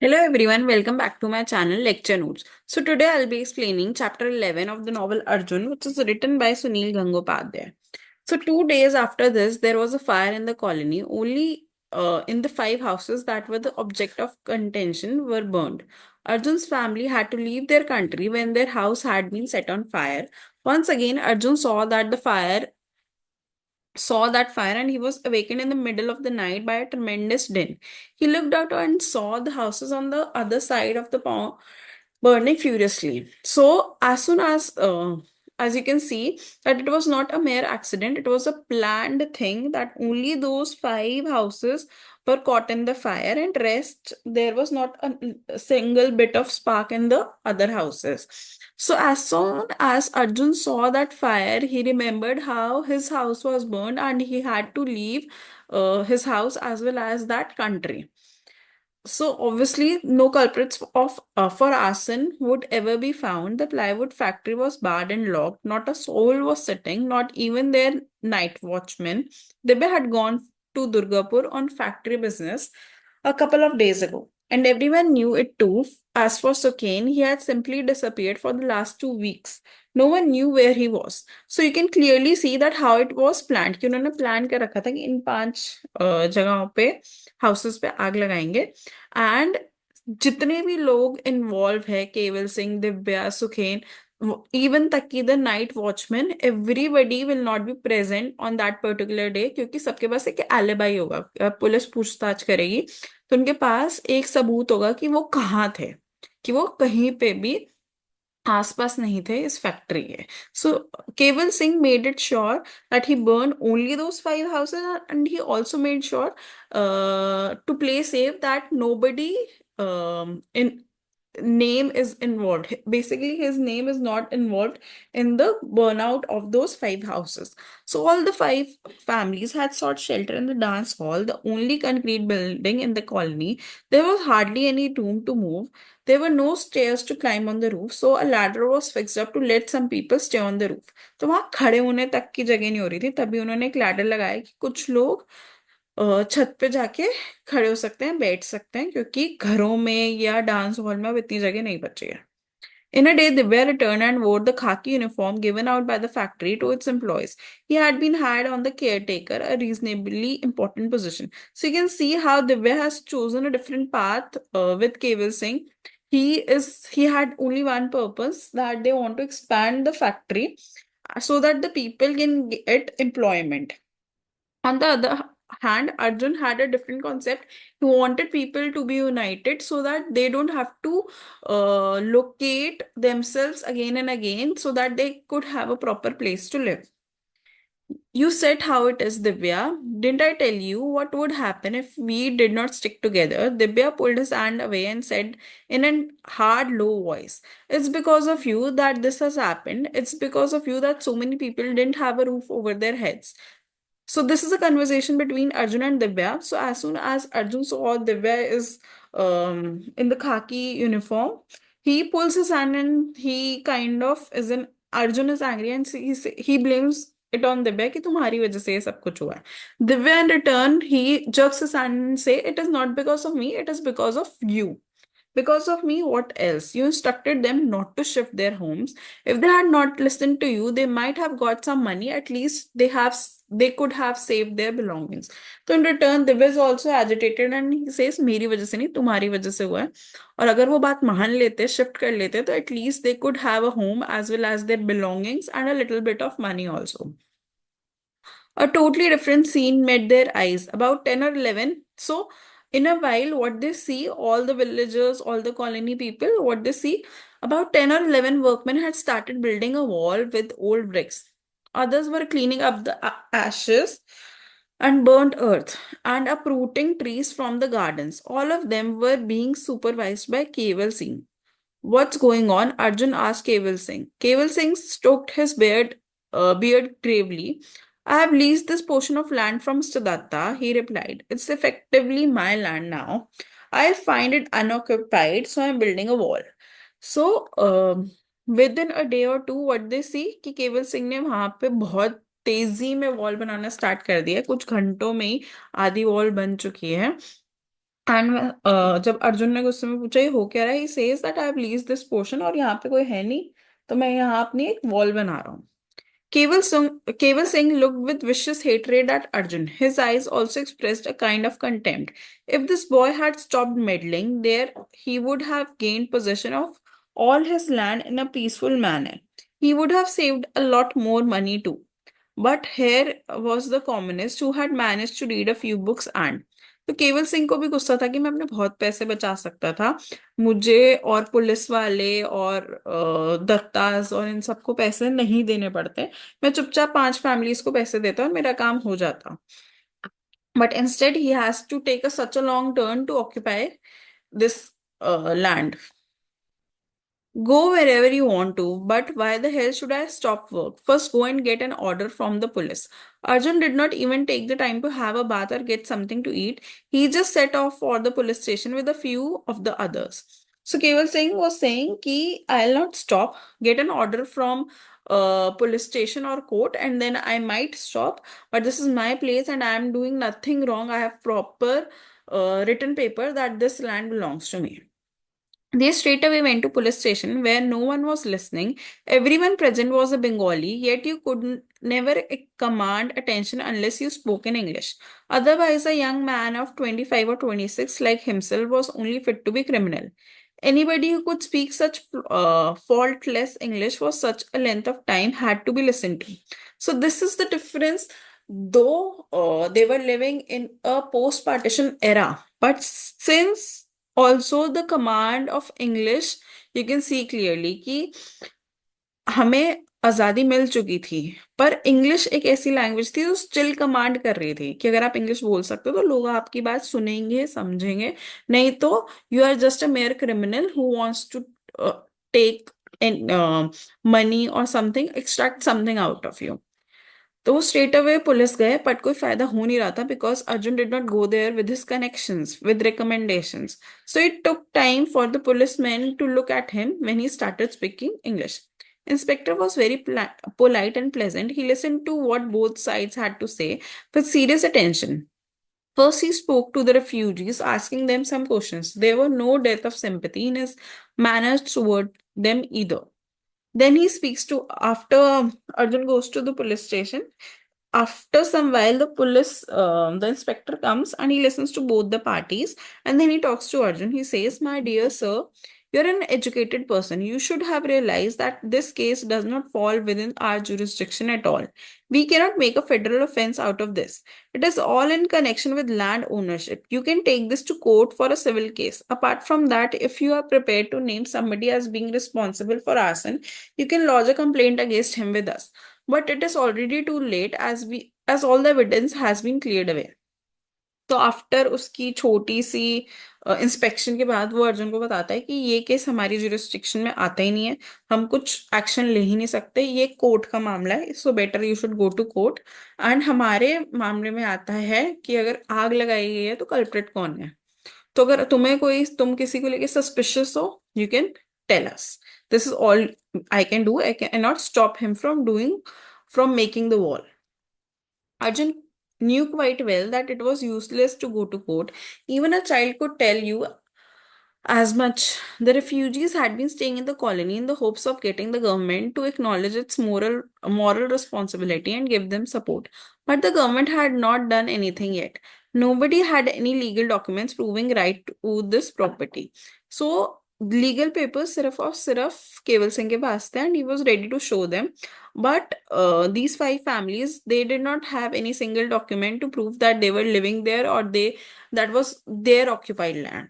Hello everyone, welcome back to my channel Lecture Notes. So today I'll be explaining chapter 11 of the novel Arjun, which is written by Sunil Gangopadhyay. So 2 days after this, there was a fire in the colony. Only in the five houses that were the object of contention were burned. Arjun's family had to leave their country when their house had been set on fire. Once again, Arjun saw that fire and he was awakened in the middle of the night by a tremendous din. He looked out and saw the houses on the other side of the pond burning furiously. So, as you can see, that it was not a mere accident, it was a planned thing that only those five houses were caught in the fire, and rest there was not a single bit of spark in the other houses. So, as soon as Arjun saw that fire, he remembered how his house was burned and he had to leave his house as well as that country. So obviously, no culprits of for arson would ever be found. The plywood factory was barred and locked. Not a soul was sitting, not even their night watchman. Dibbe had gone to Durgapur on factory business a couple of days ago, and everyone knew it too. As for Sukain, he had simply disappeared for the last 2 weeks. No one knew where he was. So you can clearly see that how it was planned. कि उन्होंने plan कर रखा था कि इन पांच जगहों पे houses पे आग लगाएंगे एंड जितने भी लोग इन्वॉल्व है केवल सिंह दिव्या सुखेन इवन तक की the night watchman everybody will not be present on that particular day क्योंकि सबके पास एक एलिबाई होगा पुलिस पूछताछ करेगी तो उनके पास एक सबूत होगा कि वो कहाँ थे कि वो कहीं पे भी आसपास नहीं थे इस फैक्ट्री के so Kewal Singh made it sure that he burn only those five houses and he also made sure to play safe that nobody in name is involved. Basically, his name is not involved in the burnout of those five houses. So all the five families had sought shelter in the dance hall, the only concrete building in the colony. There was hardly any room to move. There were no stairs to climb on the roof, so a ladder was fixed up to let some people stay on the roof. तो वहां खड़े होने तक की जगह नहीं हो रही थी, तभी उन्होंने एक लैडर लगाया कि कुछ लोग छत पे जाके खड़े हो सकते हैं, बैठ सकते हैं, क्योंकि घरों में या डांस हॉल में अब इतनी जगह नहीं बची है. In a day, Divya returned and wore the khaki uniform given out by the factory to its employees. He had been hired on the caretaker, a reasonably important position. So you can see how Divya has chosen a different path with Keval Singh. He had only one purpose, that they want to expand the factory so that the people can get employment. On the other hand, Arjun had a different concept. He wanted people to be united so that they don't have to locate themselves again and again so that they could have a proper place to live. You said how it is, Divya. Didn't I tell you what would happen if we did not stick together? Divya pulled his hand away and said in a hard, low voice, "It's because of you that this has happened. It's because of you that so many people didn't have a roof over their heads." So this is a conversation between Arjun and Divya. So as soon as Arjun saw Divya is in the khaki uniform, he pulls his hand and he kind of is in Arjun is angry and he blames it on Divya कि तुम्हारी वजह से ये सब कुछ हुआ है. Divya in return he jerks his hand and say it is not because of me, it is because of you. Because of me, what else? You instructed them not to shift their homes. If they had not listened to you, they might have got some money. At least they could have saved their belongings. So in return, Divya is also agitated and he says, मेरी वजह से नहीं, तुम्हारी वजह से हुआ है. और अगर वो बात मान लेते, shift कर लेते, तो at least they could have a home as well as their belongings and a little bit of money also. A totally different scene met their eyes. About 10 or 11. So, in a while, what they see, all the villagers, all the colony people, what they see, about 10 or 11 workmen had started building a wall with old bricks. Others were cleaning up the ashes and burnt earth and uprooting trees from the gardens. All of them were being supervised by Keval Singh. What's going on? Arjun asked Keval Singh. Keval Singh stroked his beard gravely. I have leased this portion of land from Mr. Datta, he replied. It's effectively my land now. I find it unoccupied, so I'm building a wall. So, within a day or two, what they see कि केवल सिंह ने वहां पे बहुत तेजी में wall बनाना start कर दिया. कुछ घंटों में ही आधी वॉल बन चुकी है. एंड जब अर्जुन ने गुस्से में पूछा ये हो क्या रहा है, he says that I have leased this portion, और यहाँ पे कोई है नहीं, तो मैं यहाँ अपनी एक वॉल बना रहा हूँ. Keval Singh looked with vicious hatred at Arjun. His eyes also expressed a kind of contempt. If this boy had stopped meddling there, he would have gained possession of all his land in a peaceful manner. He would have saved a lot more money too. But here was the communist who had managed to read a few books and तो केवल सिंह को भी गुस्सा था कि मैं अपने बहुत पैसे बचा सकता था. मुझे और पुलिस वाले और दत्ताज और इन सबको पैसे नहीं देने पड़ते. मैं चुपचाप 5 फैमिलीज को पैसे देता और मेरा काम हो जाता. But instead, he has to take such a long turn to occupy this land. Go wherever you want to, but why the hell should I stop work? First, go and get an order from the police. Arjun did not even take the time to have a bath or get something to eat. He just set off for the police station with a few of the others. So Keval Singh was saying कि I'll not stop, get an order from police station or court, and then I might stop. But this is my place and I am doing nothing wrong. I have proper written paper that this land belongs to me. They straight away went to police station where no one was listening. Everyone present was a Bengali, yet you could never command attention unless you spoke in English. Otherwise, a young man of 25 or 26 like himself was only fit to be criminal. Anybody who could speak such faultless English for such a length of time had to be listened to. So this is the difference. Though they were living in a post-partition era, but since also the command of English, you can see clearly कि हमें आजादी मिल चुकी थी, पर English एक ऐसी language थी जो स्टिल कमांड कर रही थी कि अगर आप इंग्लिश बोल सकते हो तो लोग आपकी बात सुनेंगे, समझेंगे. नहीं तो you are just a mere criminal who wants to take money or something, extract something out of you. तो वो स्ट्रेट अवे पुलिस गए, बट कोई फायदा हो नहीं रहा था because Arjun did not go there with his connections, with recommendations. So it took time for the policeman to look at him when he started speaking English. Inspector was very polite and pleasant. He listened to what both sides had to say with serious attention. First, he spoke to the refugees, asking them some questions. There were no dearth of sympathy in his manners toward them either. Then he speaks to, after Arjun goes to the police station, after some while the inspector comes and he listens to both the parties, and then he talks to Arjun. He says, my dear sir, you're an educated person. You should have realized that this case does not fall within our jurisdiction at all. We cannot make a federal offense out of this. It is all in connection with land ownership. You can take this to court for a civil case. Apart from that, if you are prepared to name somebody as being responsible for arson, you can lodge a complaint against him with us. But it is already too late as all the evidence has been cleared away. तो after उसकी छोटी सी inspection के बाद वो अर्जुन को बताता है कि ये केस हमारी जुरिस्डिक्शन में आता ही नहीं है, हम कुछ एक्शन ले ही नहीं सकते, ये कोर्ट का मामला है, so better you should go to court. And हमारे मामले में आता है कि अगर आग लगाई गई है तो कल्प्रिट कौन है. तो अगर तुम किसी को लेके सस्पिशियस हो, you can tell us. This is all I can do. I can not stop him from making the wall. Arjun knew quite well that it was useless to go to court. Even a child could tell you as much. The refugees had been staying in the colony in the hopes of getting the government to acknowledge its moral responsibility and give them support. But the government had not done anything yet. Nobody had any legal documents proving right to this property. So legal papers सिर्फ और सिर्फ केवल सिंह के पास थे, and he was ready to show them. But these 5 families, they did not have any single document to prove that they were living there or that was their occupied land.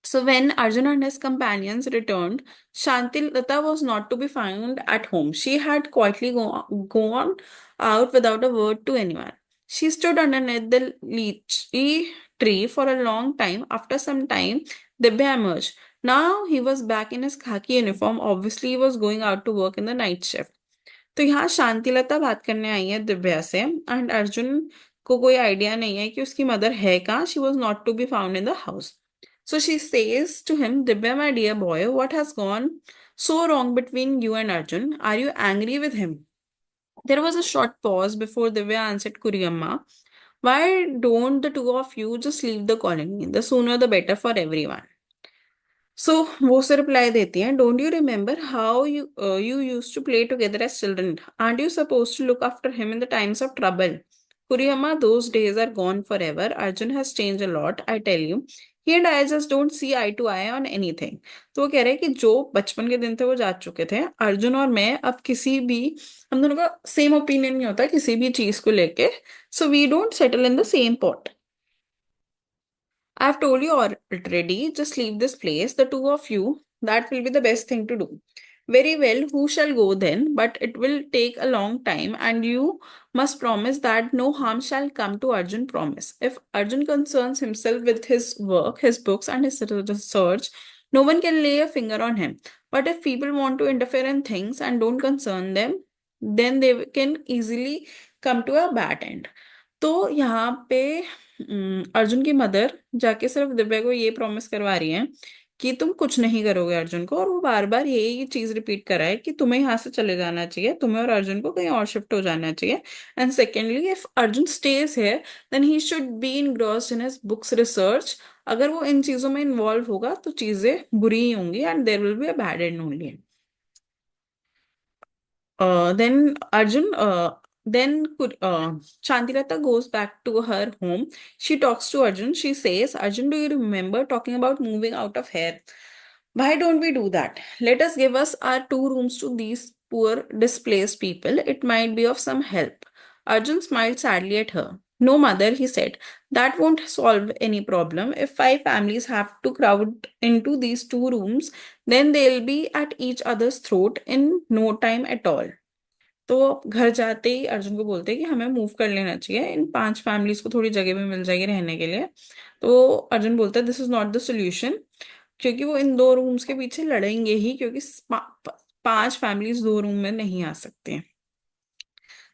So when Arjun and his companions returned, Shantilata was not to be found at home. She had quietly gone out without a word to anyone. She stood underneath the lychee tree for a long time. After some time, Dibya emerged. Now he was back in his khaki uniform. Obviously, he was going out to work in the night shift. तो यहाँ शांतिलता बात करने आई है दिव्या से, and Arjun को कोई idea नहीं है कि उसकी मदर है कहाँ. She was not to be found in the house. So she says to him, Divya, my dear boy, what has gone so wrong between you and Arjun? Are you angry with him? There was a short pause before Divya answered Kuriamma. Why don't the two of you just leave the colony? The sooner the better for everyone. So वो उसे reply देती हैं, don't you remember how you used to play together as children? Aren't you supposed to look after him in the times of trouble? Kuriyama, those days are gone forever. Arjun has changed a lot, I tell you. He and I just don't see eye to eye on anything. तो वो कह रहे हैं कि जो बचपन के दिन थे वो जा चुके थे। अर्जुन और मैं अब किसी भी, हम दोनों का सेम ओपिनियन नहीं होता किसी भी चीज को लेके। So we don't settle in the same pot. I've told you already, just leave this place, the two of you. That will be the best thing to do. Very well, who shall go then? But it will take a long time, and you must promise that no harm shall come to Arjun. Promise. If Arjun concerns himself with his work, his books, and his research, no one can lay a finger on him. But if people want to interfere in things and don't concern them, then they can easily come to a bad end. तो यहाँ पे अर्जुन की mother जाके सिर्फ दिव्या को ये promise करवा रही है कि तुम कुछ नहीं करोगे अर्जुन को, और वो बार बार यही चीज रिपीट कर रहा है कि तुम्हें यहाँ से चले जाना चाहिए, तुम्हें और अर्जुन को कहीं और शिफ्ट हो जाना चाहिए। And secondly, if Arjun stage है then he should be engrossed in his books research. अगर वो इन चीजों में इन्वॉल्व होगा तो चीजें बुरी ही होंगी and there will be a bad end only. Then Shantilata goes back to her home. She talks to Arjun. She says, Arjun, do you remember talking about moving out of here? Why don't we do that? Let us give us our two rooms to these poor displaced people. It might be of some help. Arjun smiled sadly at her. No, mother, he said, that won't solve any problem. If five families have to crowd into these two rooms, then they'll be at each other's throat in no time at all. तो घर जाते ही अर्जुन को बोलते हैं कि हमें move कर लेना चाहिए, इन पांच फैमिलीज को थोड़ी जगह भी मिल जाएगी रहने के लिए। तो अर्जुन बोलता है this is not the solution, क्योंकि वो इन दो रूम्स के पीछे लड़ेंगे ही, क्योंकि पांच फैमिलीज दो रूम में नहीं आ सकते।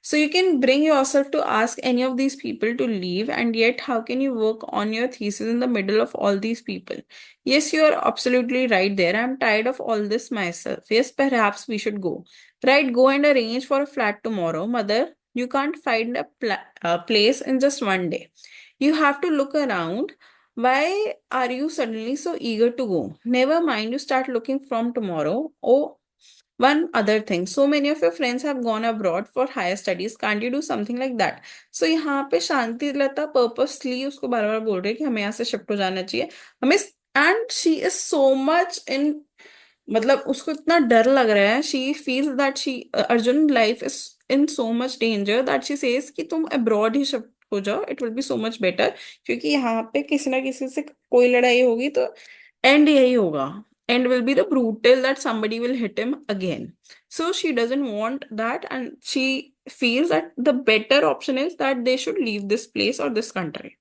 So you can bring yourself to ask any of these people to leave, and yet how can you work on your thesis in the middle of all these people? Yes, you are absolutely right there. I'm tired of all this myself. Yes, perhaps we should go. Right, go and arrange for a flat tomorrow. Mother, you can't find a place in just one day. You have to look around. Why are you suddenly so eager to go? Never mind, you start looking from tomorrow. Oh, one other thing, so many of your friends have gone abroad for higher studies. Can't you do something like that? So यहाँ पे शांति लता purposely उसको बार बार बोल रही है कि हमें यहाँ से शिफ्ट हो जाना चाहिए, हमें। And she is so much in, मतलब उसको इतना डर लग रहा है, she feels that she Arjun life is in so much danger that she says कि तुम अब्रॉड ही शिफ्ट हो जाओ, it will be so much better. क्योंकि यहाँ पे किसी ना किसी से कोई लड़ाई होगी तो एंड यही होगा, end will be the brutal that somebody will hit him again. So she doesn't want that, and she feels that the better option is that they should leave this place or this country.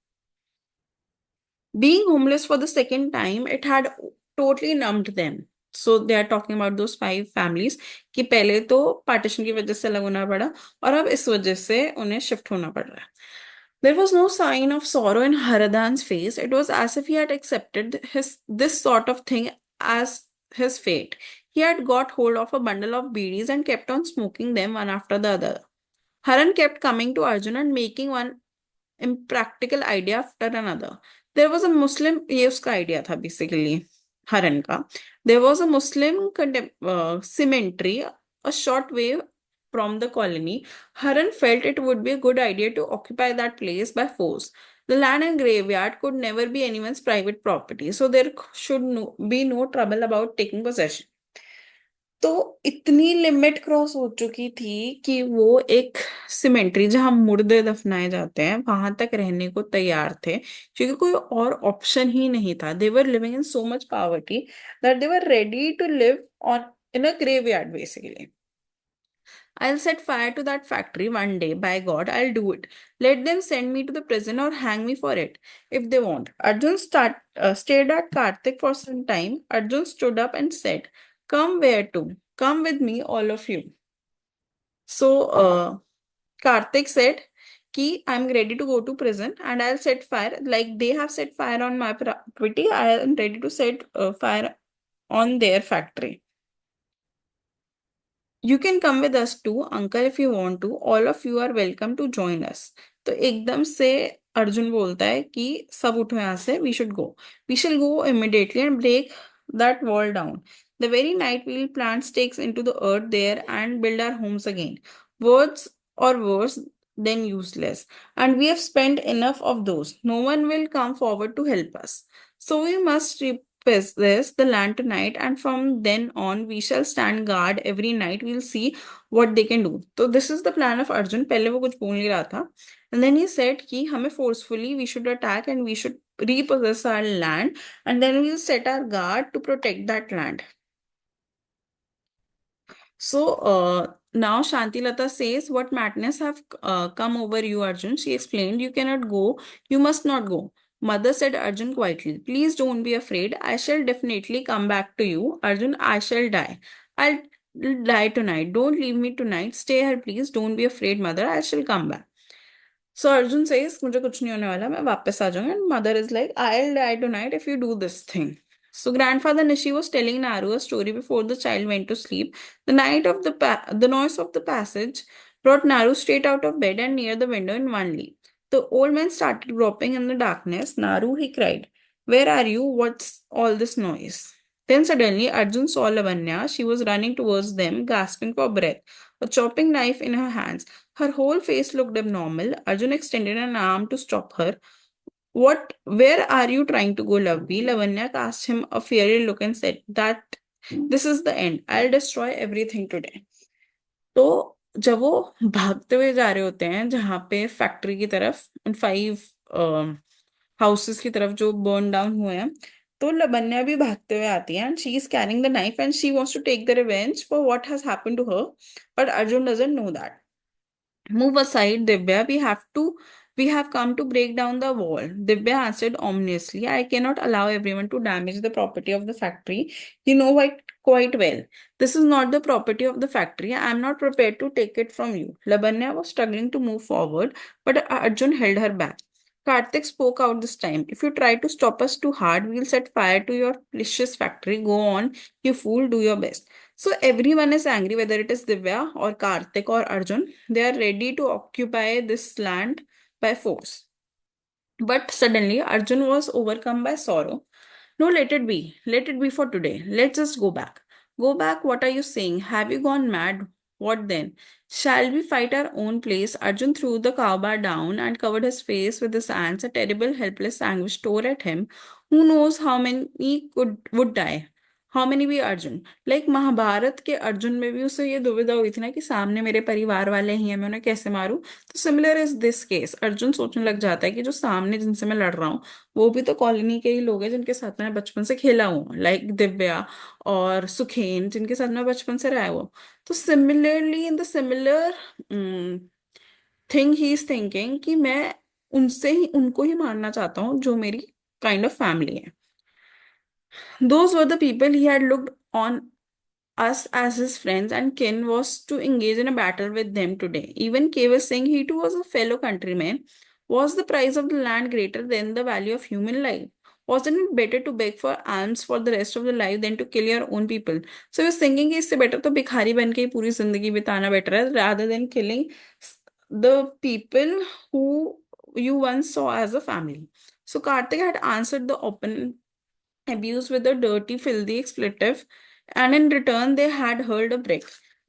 Being homeless for the second time, it had totally numbed them. So they are talking about those five families कि पहले तो partition की वजह से अलग होना पड़ा और अब इस वजह से उन्हें शिफ्ट होना पड़ रहा है। There was no sign of sorrow in Haradan's face. It was as if he had accepted this sort of thing as his fate. He had got hold of a bundle of beedies and kept on smoking them one after the other. Haran kept coming to Arjun and making one impractical idea after another. There was a Muslim, ये उसका idea था basically, हरन का. There was a Muslim cemetery a short way from the colony. Haran felt it would be a good idea to occupy that place by force. The land and graveyard could never be anyone's private property, so there should be no trouble about taking possession. तो इतनी limit cross हो चुकी थी कि वो एक symmetry जहां मुर्दे दफनाए जाते हैं वहां तक रहने को तैयार थे, क्योंकि कोई और ऑप्शन ही नहीं था। They were living in so much poverty that they were ready to live on in a graveyard basically. I'll set fire to that factory one day. By God, I'll do it. Let them send me to the prison or hang me for it if they want. Arjun stared at Karthik for some time. Arjun stood up and said, come where to? Come with me, all of you. So, Karthik said, Ki, I'm ready to go to prison and I'll set fire. Like they have set fire on my property, I am ready to set fire on their factory. You can come with us too, uncle, if you want to. All of you are welcome to join us. तो एकदम से अर्जुन बोलता है कि सब उठो यहाँ से, we should go, we shall go immediately and break that wall down, the very night we'll plant stakes into the earth there and build our homes again. Words or worse than useless, and we have spent enough of those. No one will come forward to help us, so we must repossess the land tonight, and from then on we shall stand guard every night. We'll see what they can do. So this is the plan of Arjun. पहले वो कुछ बोल नहीं रहा था, and then he said कि हमें forcefully we should attack and we should repossess our land, and then we'll set our guard to protect that land. So now Shantilata says, "What madness have come over you, Arjun?" She explained, "You cannot go. You must not go." Mother said Arjun quietly, "Please don't be afraid. I shall definitely come back to you. Arjun, I shall die. I'll die tonight. Don't leave me tonight. Stay here, please. Don't be afraid, mother. I shall come back." So Arjun says, मुझे कुछ नहीं होने वाला, मैं वापस आ जाऊंगा. And mother is like, "I'll die tonight if you do this thing." So grandfather Nishi was telling Naru a story before the child went to sleep. The noise of the passage brought Naru straight out of bed and near the window in one leap. The old man started groping in the darkness. "Naru," he cried, "where are you? What's all this noise?" Then suddenly Arjun saw Lavanya. She was running towards them, gasping for breath, a chopping knife in her hands. Her whole face looked abnormal. Arjun extended an arm to stop her. "What? Where are you trying to go, Lovely?" Lavanya cast him a fiery look and said, "That this is the end. I'll destroy everything today." तो जब वो भागते हुए जा रहे होते हैं जहां पे फैक्ट्री की तरफ, उन 5 हाउसेस की तरफ जो बर्न डाउन हुए हैं, तो लबन्या भी भागते हुए आती है, and she is carrying the knife and she wants to take the revenge for what has happened to her, but Arjun doesn't know that. "Move aside, Divya. We have come to break down the wall." Divya answered ominously, "I cannot allow everyone to damage the property of the factory. You know quite well. This is not the property of the factory. I am not prepared to take it from you." Labanya was struggling to move forward, but Arjun held her back. Karthik spoke out this time. "If you try to stop us too hard, we'll set fire to your precious factory. Go on, you fool, do your best." So everyone is angry, whether it is Divya or Karthik or Arjun. They are ready to occupy this land by force. But suddenly Arjun was overcome by sorrow. "No, let it be. Let it be for today. Let's just go back." "Go back? What are you saying? Have you gone mad? What then? Shall we fight our own place?" Arjun threw the cowbar down and covered his face with his hands. A terrible, helpless anguish tore at him. Who knows how many would die? How many भी Arjun, like Mahabharat के अर्जुन में भी उसे ये दुविधा हुई थी ना कि सामने मेरे परिवार वाले ही हैं, मैं उन्हें कैसे मारूं. तो similar is this case. Arjun सोचने लग जाता है कि जो सामने जिनसे मैं लड़ रहा हूँ वो भी तो कॉलोनी के ही लोग हैं जिनके साथ मैं बचपन से खेला हूँ, लाइक दिव्या और सुखेन, जिनके साथ मैं बचपन से रहा हूँ. तो similarly in the similar thing he is thinking कि मैं उनसे ही उनको ही मारना चाहता हूँ जो मेरी काइंड ऑफ फैमिली है. Those were the people he had looked on us as his friends and kin was to engage in a battle with them today. Even K was saying he too was a fellow countryman. Was the price of the land greater than the value of human life? Wasn't it better to beg for alms for the rest of the life than to kill your own people? So he was thinking कि इससे better तो भिखारी बन के ही पूरी जिंदगी बिताना better है rather than killing the people who you once saw as a family. So Karthik had answered the open abuse with a dirty, filthy expletive, and in return they had hurled a brick.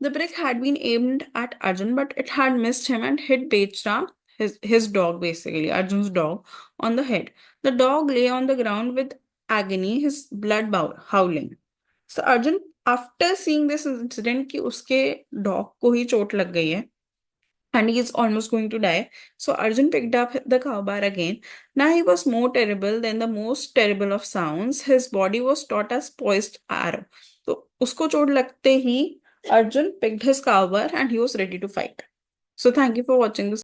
The brick had been aimed at Arjun, but it had missed him and hit Bechra, his dog basically, Arjun's dog, on the head. The dog lay on the ground with agony, his blood howling. So Arjun, after seeing this incident कि उसके dog को ही चोट लग गई है, and he is almost going to die. So Arjun picked up the crowbar again. Now he was more terrible than the most terrible of sounds. His body was taut as poised arrow. तो उसको चोट लगते ही Arjun picked his crowbar and he was ready to fight. So thank you for watching this.